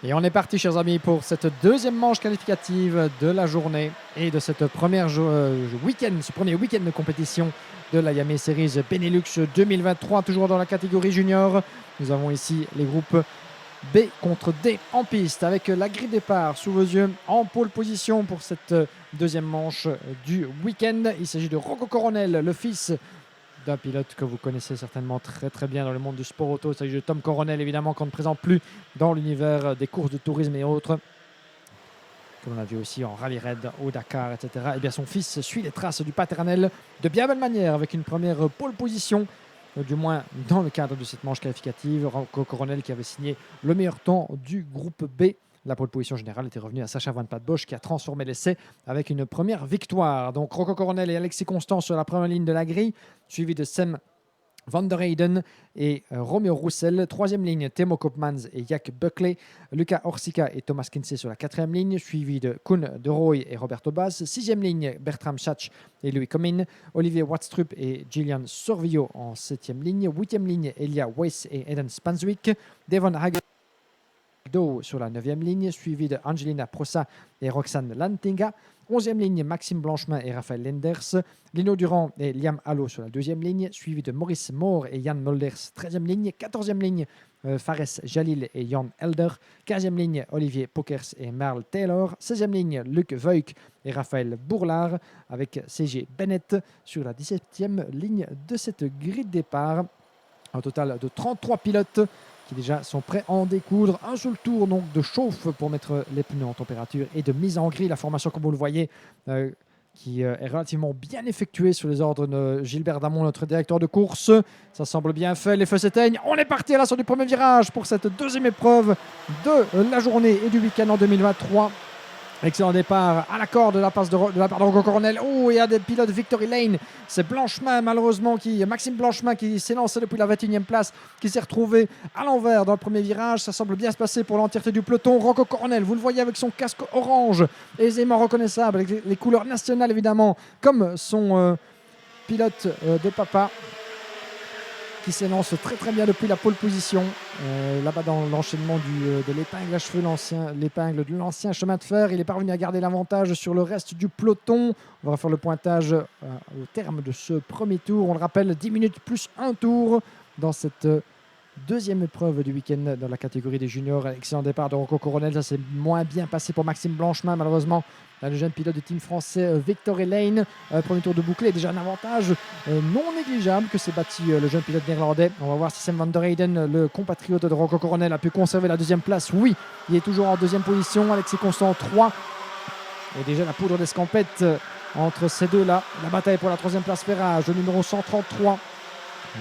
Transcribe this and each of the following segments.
Et on est parti, chers amis, pour cette deuxième manche qualificative de la journée et de cette première week-end, ce premier week-end de compétition de la Yamé Series Benelux 2023, toujours dans la catégorie junior. Nous avons ici les groupes B contre D en piste avec la grille départ sous vos yeux en pole position pour cette deuxième manche du week-end. Il s'agit de Rocco Coronel, le fils d'un pilote que vous connaissez certainement très très bien dans le monde du sport auto. Il s'agit de Tom Coronel, évidemment, qu'on ne présente plus dans l'univers des courses de tourisme et autres, que l'on a vu aussi en rallye raid au Dakar, etc. Et bien son fils suit les traces du paternel de bien belle manière avec une première pole position, du moins dans le cadre de cette manche qualificative. Rocco Coronel qui avait signé le meilleur temps du groupe B. La pole position générale était revenue à Sacha Van Pattbosch qui a transformé l'essai avec une première victoire. Donc Rocco Coronel et Alexis Constant sur la première ligne de la grille, suivi de Sam Van der Heyden et Romeo Roussel. Troisième ligne, Timo Koopmans et Jack Buckley. Luca Orsica et Thomas Kinsey sur la quatrième ligne, suivi de Koen de Rooij et Roberto Bas. Sixième ligne, Bertram Schatz et Louis Comyn. Olivier Watstrup et Gillian Sorvillo en septième ligne. Huitième ligne, Elia Weiss et Eden Spanswick. Devon Hagel sur la 9e ligne, suivi de Angelina Prosa et Roxane Lantinga. 11e ligne, Maxime Blanchemin et Raphaël Lenders. Lino Durand et Liam Allo sur la 2e ligne, suivi de Maurice Moore et Jan Mulders, 13e ligne. 14e ligne, Fares Jalil et Jan Elder. 15e ligne, Olivier Pokers et Merle Taylor. 16e ligne, Luc Voigt et Raphaël Bourlard, avec CG Bennett sur la 17e ligne de cette grille de départ. Un total de 33 pilotes qui déjà sont prêts à en découdre. Un seul tour donc de chauffe pour mettre les pneus en température et de mise en grille. La formation, comme vous le voyez, qui est relativement bien effectuée sur les ordres de Gilbert Damon, notre directeur de course. Ça semble bien fait, les feux s'éteignent. On est parti à l'assaut du premier virage pour cette deuxième épreuve de la journée et du week-end en 2023. Excellent départ à la corde de la part de Rocco Coronel. Oh, il y a des pilotes Victory Lane. C'est Blanchemin, malheureusement, Maxime Blanchemin qui s'est lancé depuis la 21e place, qui s'est retrouvé à l'envers dans le premier virage. Ça semble bien se passer pour l'entièreté du peloton. Rocco Coronel, vous le voyez avec son casque orange, aisément reconnaissable, avec les couleurs nationales évidemment, comme son pilote de papa, qui s'élance très très bien depuis la pole position. Là-bas dans l'enchaînement de l'épingle à cheveux, l'épingle de l'ancien chemin de fer. Il est parvenu à garder l'avantage sur le reste du peloton. On va faire le pointage au terme de ce premier tour. On le rappelle, 10 minutes plus un tour dans cette deuxième épreuve du week-end dans la catégorie des juniors. Excellent départ de Rocco Coronel. Ça s'est moins bien passé pour Maxime Blanchemin, malheureusement. Le jeune pilote du team français Victory Lane. Premier tour de bouclé, déjà un avantage non négligeable que s'est bâti le jeune pilote néerlandais. On va voir si Sam Van der Heyden, le compatriote de Rocco Coronel, a pu conserver la deuxième place. Oui, il est toujours en deuxième position. Alexis Constant 3. Et déjà la poudre d'escampette entre ces deux-là. La bataille pour la troisième place ferrage, le numéro 133.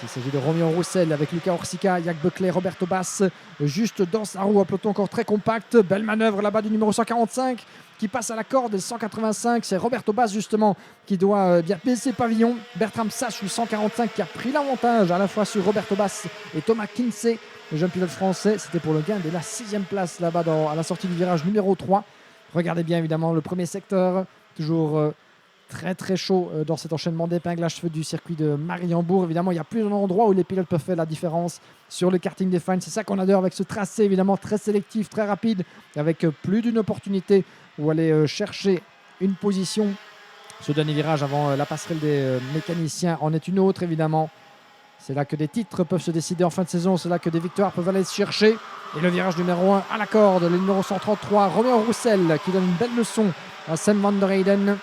Il s'agit de Romeo Roussel avec Luca Orsica, Jack Buckley, Roberto Bas, juste dans sa roue, un peloton encore très compact. Belle manœuvre là-bas du numéro 145 qui passe à la corde. Et 185, c'est Roberto Bas justement qui doit bien baisser pavillon. Bertram Schatz, le 145, qui a pris l'avantage à la fois sur Roberto Bas et Thomas Kinsey, le jeune pilote français. C'était pour le gain de la 6e place là-bas à la sortie du virage numéro 3. Regardez bien évidemment le premier secteur, toujours très très chaud dans cet enchaînement d'épingles à cheveux du circuit de Mariembourg. Évidemment, il y a plusieurs endroits où les pilotes peuvent faire la différence sur le karting des Fines. C'est ça qu'on adore avec ce tracé, évidemment, très sélectif, très rapide, avec plus d'une opportunité où aller chercher une position. Ce dernier virage avant la passerelle des mécaniciens en est une autre, évidemment. C'est là que des titres peuvent se décider en fin de saison. C'est là que des victoires peuvent aller se chercher. Et le virage numéro 1 à la corde, le numéro 133, Romeo Roussel, qui donne une belle leçon à Sam Van der Heyden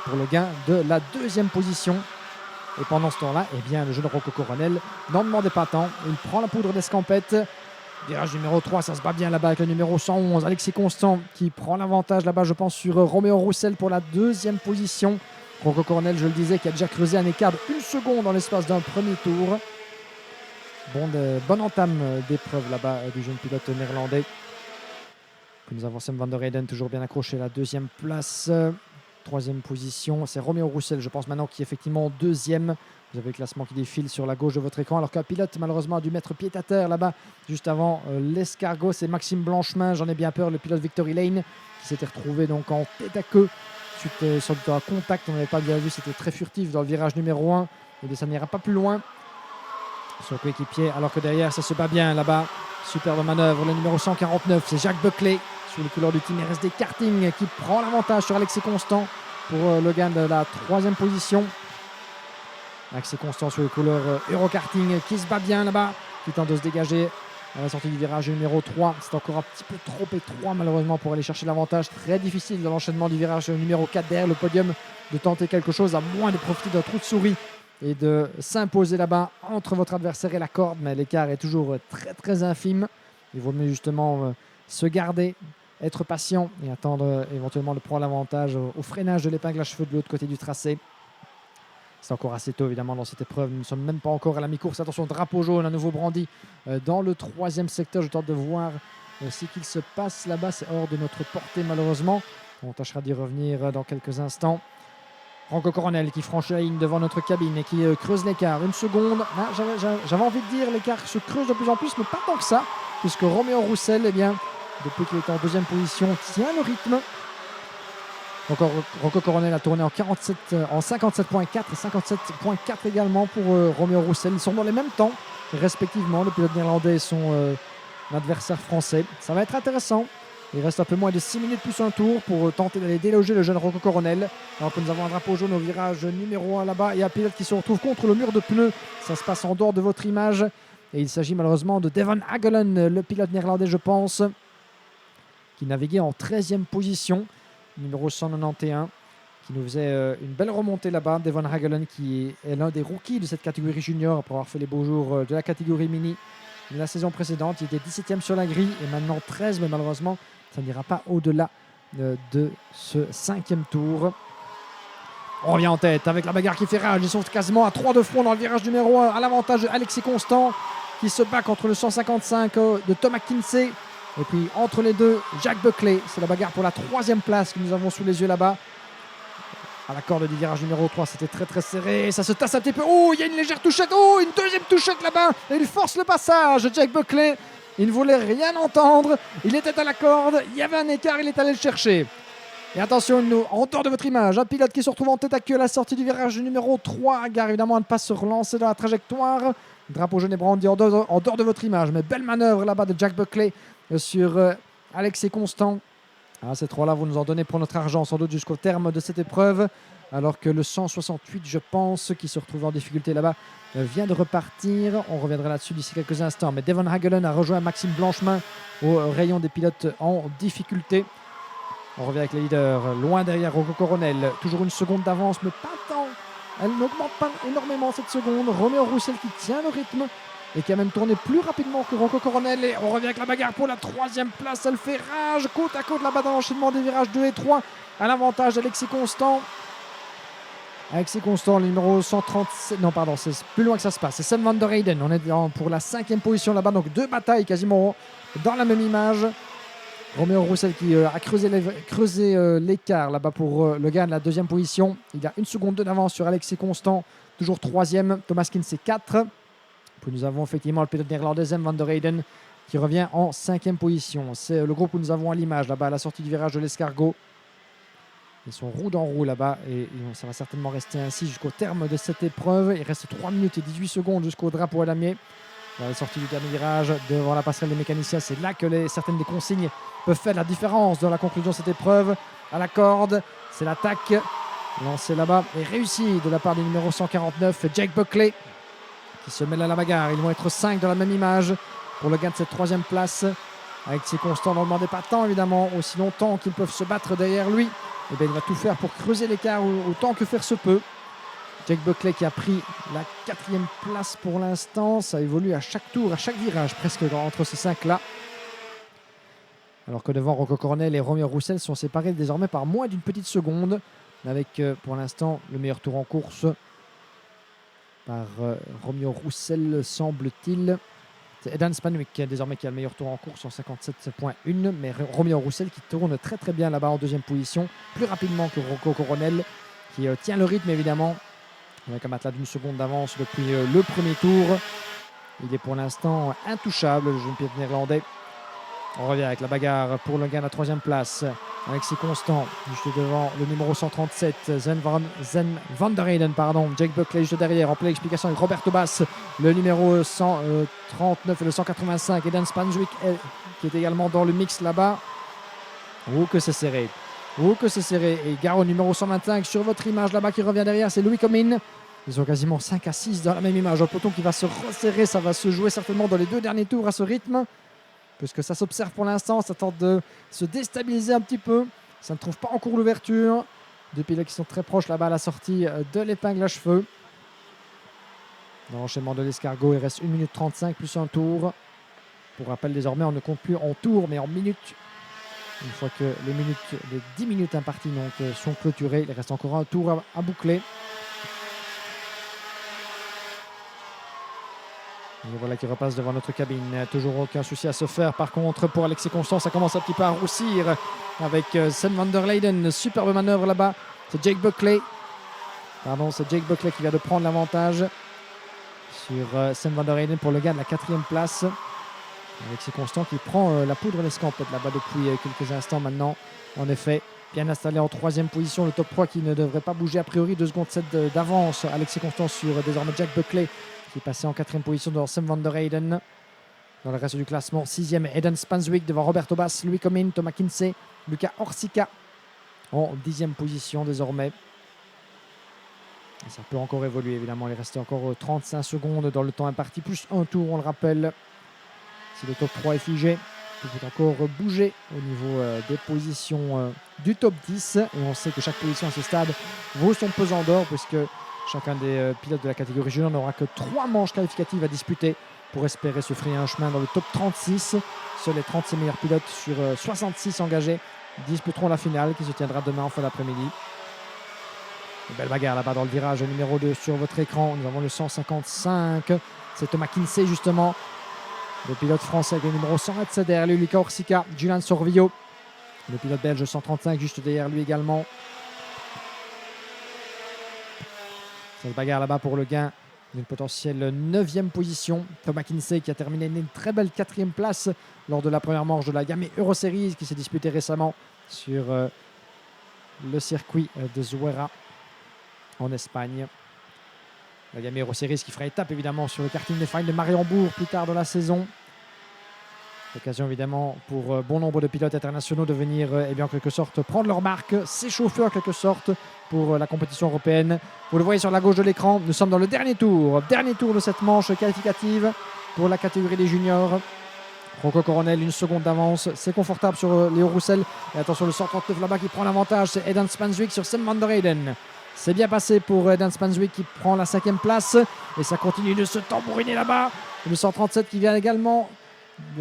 pour le gain de la deuxième position. Et pendant ce temps-là, eh bien, le jeune Rocco Coronel n'en demandait pas tant. Il prend la poudre d'escampette. Virage numéro 3, ça se bat bien là-bas avec le numéro 111, Alexis Constant, qui prend l'avantage là-bas, je pense, sur Romeo Roussel pour la deuxième position. Rocco Coronel, je le disais, qui a déjà creusé un écart de 1 seconde dans l'espace d'un premier tour. Bonne entame d'épreuve là-bas du jeune pilote néerlandais. Puis nous avons Sam Van der Heyden, toujours bien accroché à la deuxième place. Troisième position, c'est Romeo Roussel, je pense maintenant, qui est effectivement deuxième. Vous avez le classement qui défile sur la gauche de votre écran, alors qu'un pilote malheureusement a dû mettre pied à terre là-bas juste avant l'escargot. C'est Maxime Blanchemin, j'en ai bien peur, le pilote Victory Lane, qui s'était retrouvé donc en tête à queue suite sans doute à un contact. On n'avait pas bien vu, c'était très furtif dans le virage numéro 1. Et ça n'ira pas plus loin. son coéquipier, alors que derrière, ça se bat bien là-bas. Superbe manœuvre, le numéro 149, c'est Jacques Buckley, sous les couleurs du team RSD Karting, qui prend l'avantage sur Alexis Constant pour le gain de la 3e position. Alexis Constant sur les couleurs Eurokarting, qui se bat bien là-bas, qui tente de se dégager à la sortie du virage numéro 3. C'est encore un petit peu trop étroit malheureusement pour aller chercher l'avantage. Très difficile dans l'enchaînement du virage numéro 4 derrière le podium de tenter quelque chose, à moins de profiter d'un trou de souris et de s'imposer là-bas entre votre adversaire et la corde. Mais l'écart est toujours très très infime. Il vaut mieux justement se garder, être patient et attendre éventuellement de prendre l'avantage au freinage de l'épingle à cheveux de l'autre côté du tracé. C'est encore assez tôt évidemment dans cette épreuve. Nous ne sommes même pas encore à la mi-course. Attention, drapeau jaune à nouveau brandi dans le 3e secteur. Je tente de voir ce qu'il se passe là-bas. C'est hors de notre portée malheureusement. On tâchera d'y revenir dans quelques instants. Franco Coronel qui franchit la ligne devant notre cabine et qui creuse l'écart. Une seconde. Ah, j'avais envie de dire l'écart se creuse de plus en plus, mais pas tant que ça, puisque Roméo Roussel, eh bien, depuis qu'il est en 2e position, tient le rythme. Encore Rocco Coronel a tourné en 57.4 et 57.4 également pour Roméo Roussel. Ils sont dans les mêmes temps, respectivement, le pilote néerlandais et son adversaire français. Ça va être intéressant. Il reste un peu moins de 6 minutes plus un tour pour tenter d'aller déloger le jeune Rocco Coronel. Alors que nous avons un drapeau jaune au virage numéro 1 là-bas et un pilote qui se retrouve contre le mur de pneus. Ça se passe en dehors de votre image. Et il s'agit malheureusement de Devon Hagelen, le pilote néerlandais, je pense, qui naviguait en 13e position. Numéro 191, qui nous faisait une belle remontée là-bas. Devon Hagelen, qui est l'un des rookies de cette catégorie junior, après avoir fait les beaux jours de la catégorie mini de la saison précédente. Il était 17e sur la grille et maintenant 13, mais malheureusement, ça n'ira pas au-delà de ce 5e tour. On revient en tête avec la bagarre qui fait rage. Ils sont quasiment à 3 de front dans le virage numéro 1, à l'avantage de Alexis Constant, qui se bat contre le 155 de Thomas Kinsey. Et puis entre les deux, Jacques Buckley. C'est la bagarre pour la 3e place que nous avons sous les yeux là-bas. À la corde du virage numéro 3, c'était très très serré. Ça se tasse un petit peu. Oh, il y a une légère touchette. Oh, une 2e touchette là-bas. Et il force le passage. Jacques Buckley, il ne voulait rien entendre. Il était à la corde. Il y avait un écart. Il est allé le chercher. Et attention, en dehors de votre image, un pilote qui se retrouve en tête à queue à la sortie du virage numéro 3. Gare évidemment à ne pas se relancer dans la trajectoire. Drapeau jaune et brandi en dehors de votre image. Mais belle manœuvre là-bas de Jacques Buckley sur Alexis Constant. Ces trois-là vont nous en donner pour notre argent sans doute jusqu'au terme de cette épreuve, alors que le 168, je pense, qui se retrouve en difficulté là-bas, vient de repartir. On reviendra là-dessus d'ici quelques instants. Mais Devon Hagelen a rejoint Maxime Blanchemin au rayon des pilotes en difficulté. On revient avec les leaders, loin derrière Rocco Coronel. Toujours une seconde d'avance, mais pas tant. Elle n'augmente pas énormément cette seconde. Roméo Roussel qui tient le rythme et qui a même tourné plus rapidement que Rocco Coronel. Et on revient avec la bagarre pour la 3e place. Elle fait rage, côte à côte là-bas dans l'enchaînement des virages 2 et 3. À l'avantage d'Alexis Constant. Alexis Constant, le numéro 137. Non, pardon, c'est plus loin que ça se passe. C'est Sam van der Heyden. On est pour la 5e position là-bas. Donc 2 batailles quasiment dans la même image. Roméo Roussel qui a creusé l'écart là-bas pour le gain de la 2e position. Il a 1 seconde d'avance sur Alexis Constant. Toujours 3e. Thomas Kinsey 4. Puis nous avons effectivement le pilote néerlandais Sam van der Heyden qui revient en 5e position. C'est le groupe où nous avons à l'image là-bas à la sortie du virage de l'escargot. Ils sont roue dans roue là-bas et ça va certainement rester ainsi jusqu'au terme de cette épreuve. Il reste 3 minutes et 18 secondes jusqu'au drapeau à damier. Dans la sortie du dernier virage devant la passerelle des mécaniciens, c'est là que certaines des consignes peuvent faire la différence dans la conclusion de cette épreuve. À la corde, c'est l'attaque lancée là-bas et réussie de la part du numéro 149, Jake Buckley, qui se mêle à la bagarre. Ils vont être 5 dans la même image pour le gain de cette 3e place. Avec ses constants, on n'en demandait pas tant évidemment, aussi longtemps qu'ils peuvent se battre derrière lui. Et bien, il va tout faire pour creuser l'écart autant que faire se peut. Jake Buckley qui a pris la 4e place pour l'instant. Ça évolue à chaque tour, à chaque virage, presque entre ces 5-là. Alors que devant, Rocco Coronel et Roméo Roussel sont séparés désormais par moins d'une petite seconde. Avec pour l'instant le meilleur tour en course par Roméo Roussel, semble-t-il. C'est Edan Spanwick désormais qui a le meilleur tour en course en 57.1, mais Roméo Roussel qui tourne très très bien là-bas en 2e position, plus rapidement que Rocco Coronel, qui tient le rythme évidemment, avec un matelas d'1 seconde d'avance depuis le premier tour. Il est pour l'instant intouchable, le jeune pilote néerlandais. On revient avec la bagarre pour le gain de la 3e place. Alexis Constant, juste devant le numéro 137, Zen van der Heyden, Jake Buckley juste derrière, en pleine explication avec Roberto Bass. le numéro 139 et le 185, Eden Spanswick, qui est également dans le mix là-bas. Oh que c'est serré. Oh que c'est serré. Et gare au numéro 125 sur votre image là-bas qui revient derrière, c'est Louis Comyn. Ils ont quasiment 5 à 6 dans la même image. Un peloton qui va se resserrer, ça va se jouer certainement dans les 2 derniers tours à ce rythme. Puisque ça s'observe pour l'instant, ça tente de se déstabiliser un petit peu. Ça ne trouve pas encore l'ouverture. Deux pilotes qui sont très proches là-bas à la sortie de l'épingle à cheveux. Dans l'enchaînement de l'escargot, il reste 1 minute 35 plus un tour. Pour rappel, désormais, on ne compte plus en tours, mais en minutes. Une fois que les 10 minutes imparties sont clôturées, il reste encore un tour à boucler. Et voilà qui repasse devant notre cabine. Toujours aucun souci à se faire. Par contre, pour Alexis Constant, ça commence un petit peu à roussir avec Sven van der Leyden. Superbe manœuvre là-bas. C'est Jake Buckley. C'est Jake Buckley qui vient de prendre l'avantage sur Sven van der Leyden pour le gain de la 4e place. Alexis Constant qui prend la poudre l'escampette là-bas depuis quelques instants maintenant. En effet, bien installé en 3e position. Le top 3 qui ne devrait pas bouger a priori. 2 secondes 7 d'avance. Alexis Constant sur désormais Jack Buckley, qui est passé en 4e position devant Sam van der Heyden. Dans le reste du classement, 6e, Eden Spanswick devant Roberto Bass, Louis Comyn, Thomas Kinsey, Luca Orsica en 10e position désormais. Et ça peut encore évoluer évidemment. Il reste encore 35 secondes dans le temps imparti, plus un tour, on le rappelle. Si le top 3 est figé, il peut encore bouger au niveau des positions du top 10. Et on sait que chaque position à ce stade vaut son pesant d'or, puisque chacun des pilotes de la catégorie junior n'aura que 3 manches qualificatives à disputer pour espérer se frayer un chemin dans le top 36. Seuls les 36 meilleurs pilotes sur 66 engagés disputeront la finale qui se tiendra demain en fin d'après-midi. Une belle bagarre là-bas dans le virage numéro 2 sur votre écran. Nous avons le 155. C'est Thomas Kinsey justement, le pilote français avec le numéro 127 derrière lui, Luca Orsica, Julian Sorvillo, le pilote belge 135 juste derrière lui également. Cette bagarre là-bas pour le gain d'une potentielle 9e position. Thomas Kinsey qui a terminé une très belle 4e place lors de la première manche de la Yamaha Euro Series qui s'est disputée récemment sur le circuit de Zuera en Espagne. La Yamaha Euro Series qui fera étape évidemment sur le karting des Fines de Mariembourg plus tard dans la saison. L'occasion évidemment pour bon nombre de pilotes internationaux de venir en quelque sorte prendre leur marque, s'échauffer en quelque sorte pour la compétition européenne. Vous le voyez sur la gauche de l'écran, nous sommes dans le dernier tour de cette manche qualificative pour la catégorie des juniors. Rocco Coronel, 1 seconde d'avance, c'est confortable sur Léo Roussel. Et attention, le 139 là-bas qui prend l'avantage, c'est Eden Spanswick sur Sam van der Heyden. C'est bien passé pour Eden Spanswick qui prend la 5e place et ça continue de se tambouriner là-bas. Le 137 qui vient également.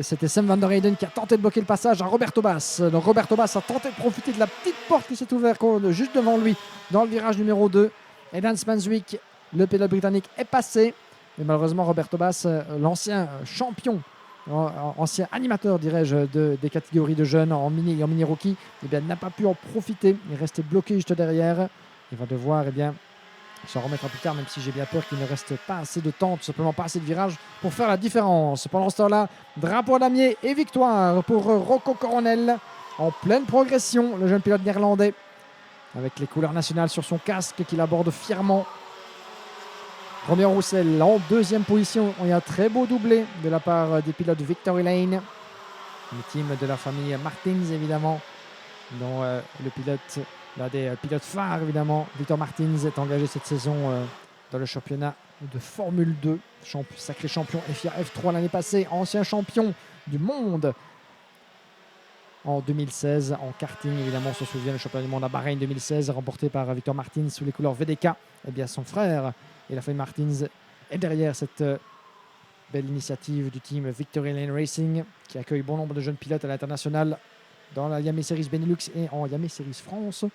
C'était Sam van der Heyden qui a tenté de bloquer le passage à Roberto Bass. Donc Roberto Bass a tenté de profiter de la petite porte qui s'est ouverte juste devant lui dans le virage numéro 2. Eden Spanswick, le pilote britannique, est passé. Mais malheureusement, Roberto Bass, l'ancien champion, ancien animateur, dirais-je, des catégories de jeunes en mini et en mini-rookie, n'a pas pu en profiter. Il est resté bloqué juste derrière. Il va devoir s'en remettre plus tard, même si j'ai bien peur qu'il ne reste pas assez de temps, tout simplement pas assez de virages pour faire la différence. Pendant ce temps-là, drapeau damier et victoire pour Rocco Coronel en pleine progression, le jeune pilote néerlandais, avec les couleurs nationales sur son casque qu'il aborde fièrement. Romeo Roussel en 2e position. Il y a un très beau doublé de la part des pilotes de Victory Lane, le team de la famille Martins évidemment, dont le pilote, l'un des pilotes phares évidemment, Victor Martins, est engagé cette saison dans le championnat de Formule 2, sacré champion FIA F3 l'année passée, ancien champion du monde en 2016 en karting. Évidemment, on se souvient le championnat du monde à Bahreïn 2016 remporté par Victor Martins sous les couleurs VDK. Son frère et la famille Martins est derrière cette belle initiative du team Victory Lane Racing qui accueille bon nombre de jeunes pilotes à l'international dans la Yamaha Series Benelux et en Yamaha Series France.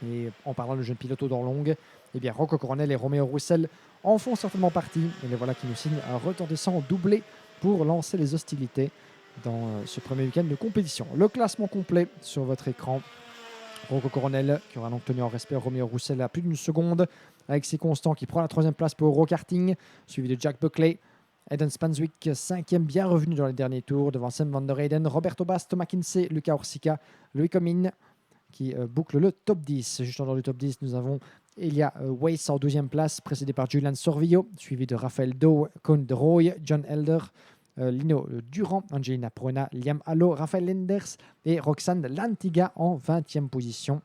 Et en parlant de jeunes pilotes aux dents longues, Rocco Coronel et Romeo Roussel en font certainement partie. Et les voilà qui nous signent un retentissant doublé pour lancer les hostilités dans ce premier week-end de compétition. Le classement complet sur votre écran. Rocco Coronel qui aura donc tenu en respect Romeo Roussel à plus d'1 seconde. Alexis Constant qui prend la 3e place pour Eurokarting, suivi de Jack Buckley. Eden Spanswick, 5e, bien revenu dans les derniers tours, devant Sam van der Heyden, Roberto Bass, Thomas Kinsey, Luca Orsica, Louis Comyn qui boucle le top 10. Juste en dehors du top 10, nous avons Et il y a Weiss en 12e place, précédé par Julian Sorvillo, suivi de Raphaël Dow, Koen de Rooij, John Elder, Lino Durand, Angelina Proena, Liam Allo, Raphaël Lenders et Roxane Lantiga en 20e position.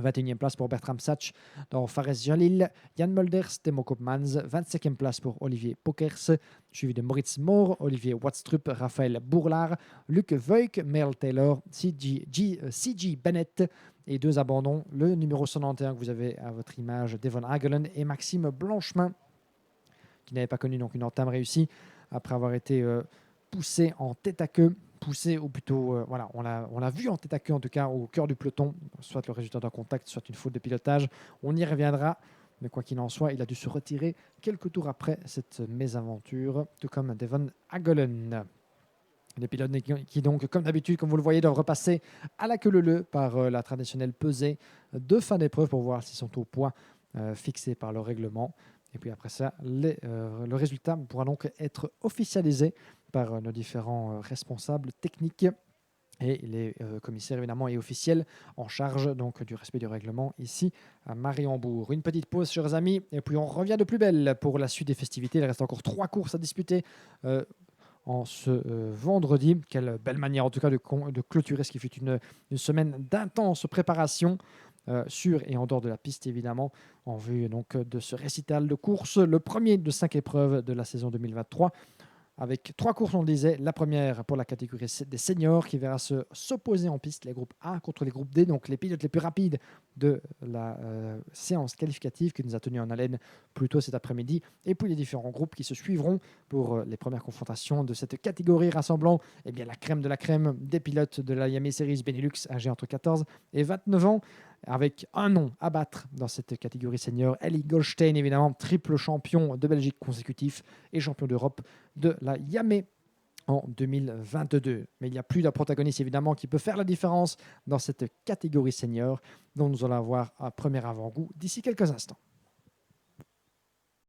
21e place pour Bertram Sach dans Fares Jalil, Jan Mulders, Temo Koopmans. 25e place pour Olivier Pokers, suivi de Moritz Moore, Olivier Watstrup, Raphaël Bourlard, Luc Voigt, Merle Taylor, CG Bennett et 2 abandons. Le numéro 191 que vous avez à votre image, Devon Hagelen et Maxime Blanchemin, qui n'avait pas connu donc une entame réussie après avoir été poussé en tête à queue. Poussé, ou plutôt, voilà, on l'a vu en tête à queue, en tout cas au cœur du peloton, soit le résultat d'un contact, soit une faute de pilotage. On y reviendra, mais quoi qu'il en soit, il a dû se retirer quelques tours après cette mésaventure, tout comme Devon Hagelen. Les pilotes qui donc, comme d'habitude, comme vous le voyez, doivent repasser à la queue leu par la traditionnelle pesée de fin d'épreuve pour voir s'ils sont au poids fixé par le règlement. Et puis après ça, le résultat pourra donc être officialisé par nos différents responsables techniques et les commissaires évidemment et officiels en charge donc du respect du règlement ici à Mariembourg. Une petite pause, chers amis, et puis on revient de plus belle pour la suite des festivités. Il reste encore 3 courses à disputer en ce vendredi. Quelle belle manière en tout cas de clôturer ce qui fut une semaine d'intense préparation sur et en dehors de la piste évidemment, en vue donc de ce récital de course, le premier de 5 épreuves de la saison 2023. Avec 3 courses, on le disait. La première pour la catégorie des seniors qui verra s'opposer en piste les groupes A contre les groupes D, donc les pilotes les plus rapides de la séance qualificative qui nous a tenu en haleine plus tôt cet après-midi. Et puis les différents groupes qui se suivront pour les premières confrontations de cette catégorie rassemblant la crème de la crème des pilotes de la Yamaha Series Benelux âgés entre 14 et 29 ans. Avec un nom à battre dans cette catégorie senior, Eli Goldstein, évidemment, triple champion de Belgique consécutif et champion d'Europe de la Yamaha en 2022. Mais il n'y a plus d'un protagoniste, évidemment, qui peut faire la différence dans cette catégorie senior, dont nous allons avoir un premier avant-goût d'ici quelques instants.